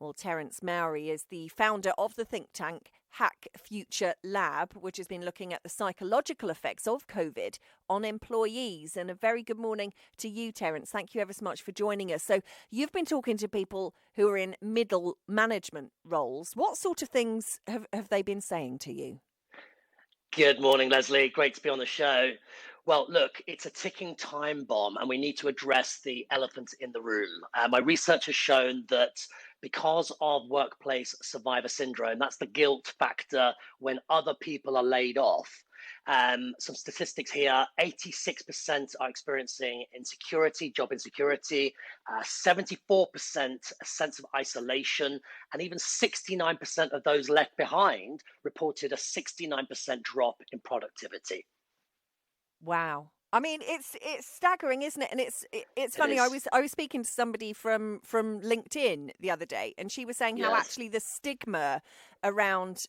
Well, Terence Mowry is the founder of the think tank Hack Future Lab, which has been looking at the psychological effects of COVID on employees. And a very good morning to you, Terence. Thank you ever so much for joining us. So you've been talking to people who are in middle management roles. What sort of things have they been saying to you? Good morning, Leslie. Great to be on the show. Well, look, it's a ticking time bomb, and we need to address the elephant in the room. My research has shown that because of workplace survivor syndrome, that's the guilt factor when other people are laid off. Some statistics here: 86% are experiencing insecurity, job insecurity, 74% a sense of isolation, and even 69% of those left behind reported a 69% drop in productivity. Wow. I mean, it's staggering, isn't it? And it's funny. I was speaking to somebody from LinkedIn the other day, and she was saying how actually the stigma around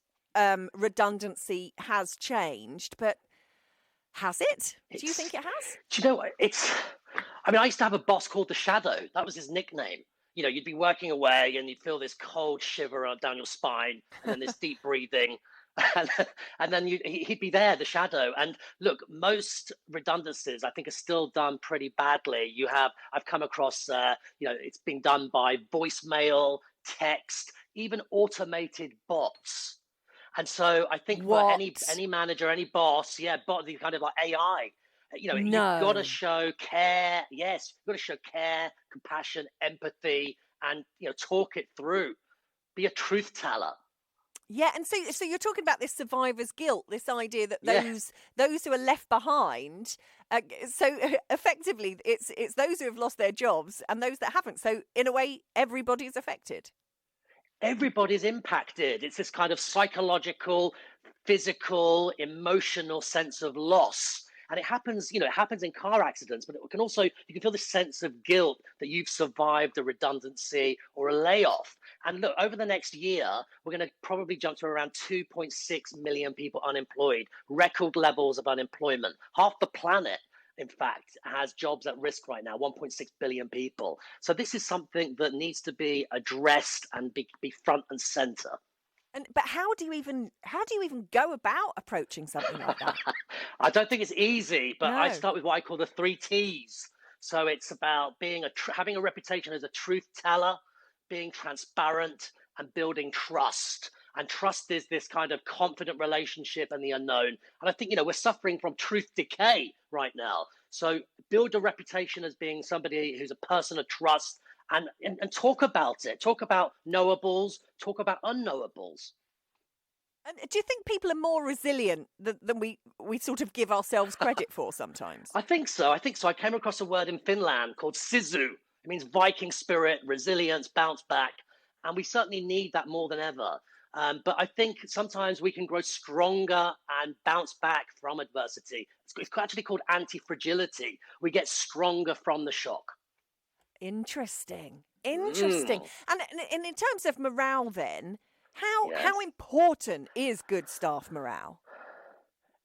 redundancy has changed. But has it? Do you think it has? Do you know what? I used to have a boss called the Shadow. That was his nickname. You know, you'd be working away and you'd feel this cold shiver down your spine, and then this deep breathing. And then he'd be there, the shadow. And look, most redundancies, I think, are still done pretty badly. I've come across, it's been done by voicemail, text, even automated bots. And so I think for any manager, any boss, bot, the kind of like AI, you've got to show care. Yes, you've got to show care, compassion, empathy, and talk it through. Be a truth teller. Yeah, and so you're talking about this survivor's guilt, this idea that those who are left behind. So effectively, it's those who have lost their jobs and those that haven't. So in a way, everybody's affected. Everybody's impacted. It's this kind of psychological, physical, emotional sense of loss. And it happens in car accidents, but you can feel this sense of guilt that you've survived a redundancy or a layoff. And look, over the next year, we're going to probably jump to around 2.6 million people unemployed, record levels of unemployment. Half the planet, in fact, has jobs at risk right now, 1.6 billion people. So this is something that needs to be addressed and be front and center. But how do you even go about approaching something like that? I don't think it's easy, but I start with what I call the 3 T's. So it's about having a reputation as a truth teller, being transparent, and building trust. And trust is this kind of confident relationship and the unknown. And I think, we're suffering from truth decay right now. So build a reputation as being somebody who's a person of trust, and talk about it. Talk about knowables, talk about unknowables. And do you think people are more resilient than we sort of give ourselves credit for sometimes? I think so. I came across a word in Finland called sisu. It means Viking spirit, resilience, bounce back. And we certainly need that more than ever. But I think sometimes we can grow stronger and bounce back from adversity. It's actually called anti-fragility. We get stronger from the shock. Interesting. And in terms of morale then, how important is good staff morale?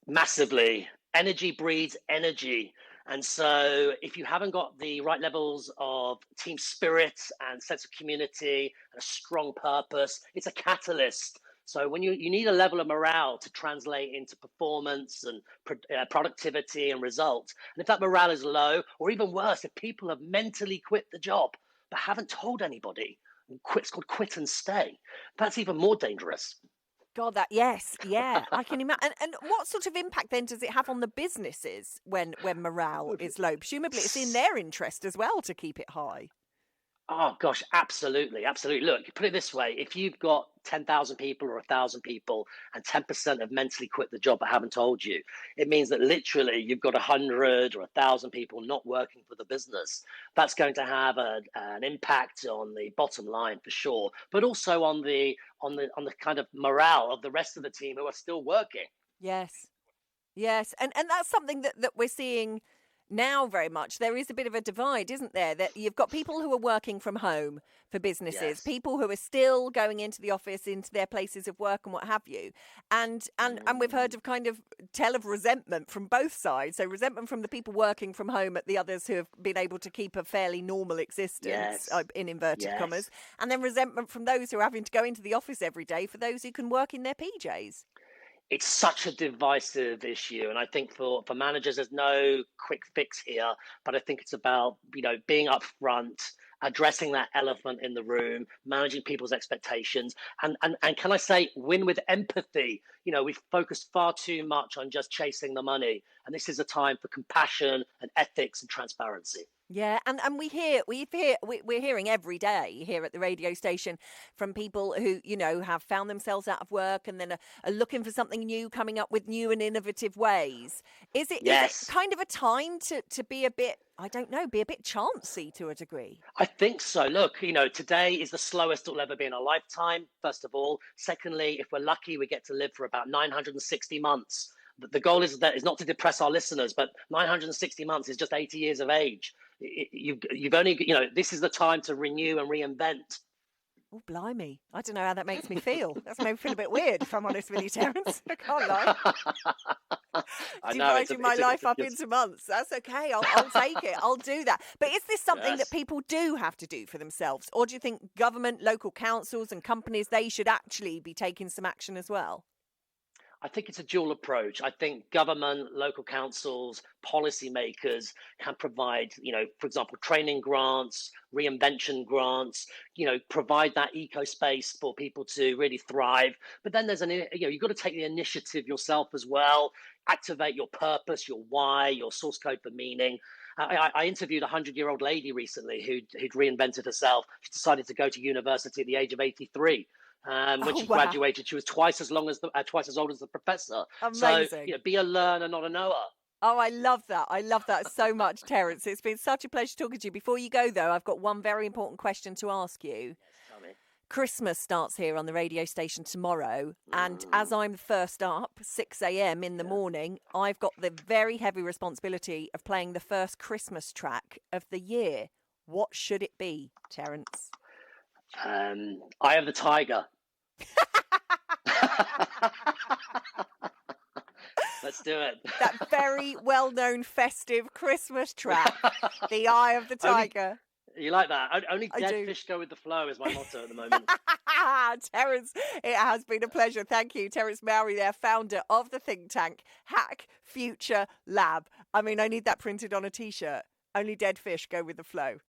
Massively. Energy breeds energy. And so if you haven't got the right levels of team spirit and sense of community and a strong purpose, it's a catalyst. So when you need a level of morale to translate into performance and productivity and results. And if that morale is low, or even worse, if people have mentally quit the job but haven't told anybody, it's called quit and stay. That's even more dangerous. God, I can imagine. And what sort of impact then does it have on the businesses when morale is low? Presumably it's in their interest as well to keep it high. Oh, gosh, absolutely. Look, put it this way. If you've got 10,000 people or 1,000 people and 10% have mentally quit the job but haven't told you, it means that literally you've got 100 or 1,000 people not working for the business. That's going to have an impact on the bottom line for sure, but also on the kind of morale of the rest of the team who are still working. Yes. And that's something that we're seeing now very much there is a bit of a divide, isn't there? That you've got people who are working from home for businesses, Yes. people who are still going into the office, into their places of work and what have you. And we've heard of kind of tell of resentment from both sides. So resentment from the people working from home at the others who have been able to keep a fairly normal existence, Yes. in inverted Yes. commas, and then resentment from those who are having to go into the office every day for those who can work in their PJs. It's such a divisive issue, and I think for managers there's no quick fix here, but I think it's about being upfront, addressing that elephant in the room, managing people's expectations, and can I say, win with empathy. We've focused far too much on just chasing the money, and this is a time for compassion and ethics and transparency. Yeah, and we're hearing every day here at the radio station from people who have found themselves out of work and then are looking for something new, coming up with new and innovative ways. Is it Yes. kind of a time to be a bit, I don't know, be a bit chancy to a degree? I think so. Look, today is the slowest it'll ever be in our lifetime, first of all. Secondly, if we're lucky, we get to live for about 960 months. The goal is not to depress our listeners, but 960 months is just 80 years of age. You've only, this is the time to renew and reinvent. Oh, blimey. I don't know how that makes me feel. That's made me feel a bit weird, if I'm honest with you, Terence. I can't lie. I know, Dividing my life up into months. That's okay. I'll take it. I'll do that. But is this something that people do have to do for themselves? Or do you think government, local councils and companies, they should actually be taking some action as well? I think it's a dual approach. I think government, local councils, policymakers can provide, for example, training grants, reinvention grants, provide that eco space for people to really thrive. But then you've got to take the initiative yourself as well, activate your purpose, your why, your source code for meaning. I interviewed a 100-year-old lady recently who'd reinvented herself. She decided to go to university at the age of 83. When she graduated, she was twice as old as the professor. Amazing. So, be a learner, not a knower. Oh, I love that. I love that so much, Terence. It's been such a pleasure talking to you. Before you go, though, I've got one very important question to ask you. Tell me. Christmas starts here on the radio station tomorrow. And as I'm first up, 6 a.m. in the morning, I've got the very heavy responsibility of playing the first Christmas track of the year. What should it be, Terence? Eye of the Tiger. Let's do it. That very well-known festive Christmas track, The Eye of the Tiger. You like that? Only dead fish go with the flow is my motto at the moment. Terence, it has been a pleasure. Thank you. Terence Mowry there, founder of the think tank Hack Future Lab. I mean, I need that printed on a T-shirt. Only dead fish go with the flow.